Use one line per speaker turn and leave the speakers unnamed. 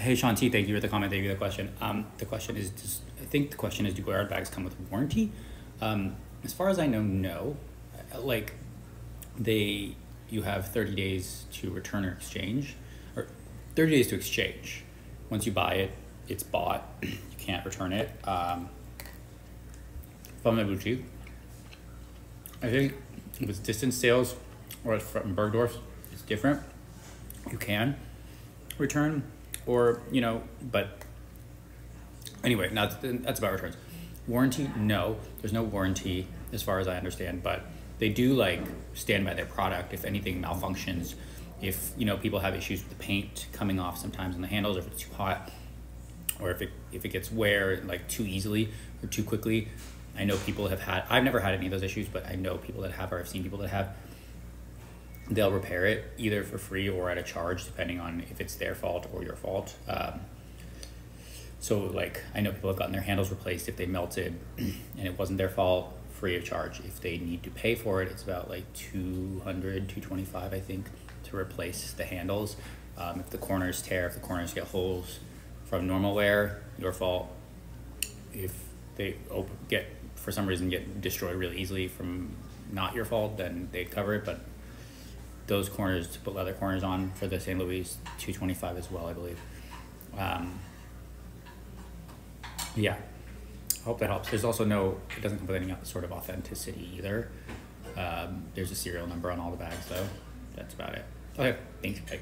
Hey Shanti, thank you for the comment. Thank you for the question. The question is, I think the question is, do Goyard bags come with warranty? As far as I know, no. Like, you have 30 days to return or exchange, or 30 days to exchange. Once you buy it, it's bought. You can't return it. From the boutique, I think if it's distance sales or it's from Bergdorf, it's different. You can return, or but anyway, that's about returns. Warranty, no, there's no warranty as far as I understand, but they do like stand by their product if anything malfunctions, if people have issues with the paint coming off sometimes on the handles, or if it's too hot, or if it gets wear like too easily or too quickly. I know people have had, I've never had any of those issues, but I know people that have, or I've seen people that have. They'll repair it either for free or at a charge, depending on if it's their fault or your fault. So like, I know people have gotten their handles replaced if they melted and it wasn't their fault, free of charge. If they need to pay for it, it's about like $225, I think, to replace the handles. If the corners tear, if the corners get holes from normal wear, your fault. If they for some reason get destroyed really easily from not your fault, then they'd cover it. But those corners, to put leather corners on for the St. Louis, $225 as well, I believe. Yeah, I hope that helps. There's also it doesn't come with any sort of authenticity either. There's a serial number on all the bags though. That's about it. Okay, thanks. Bye.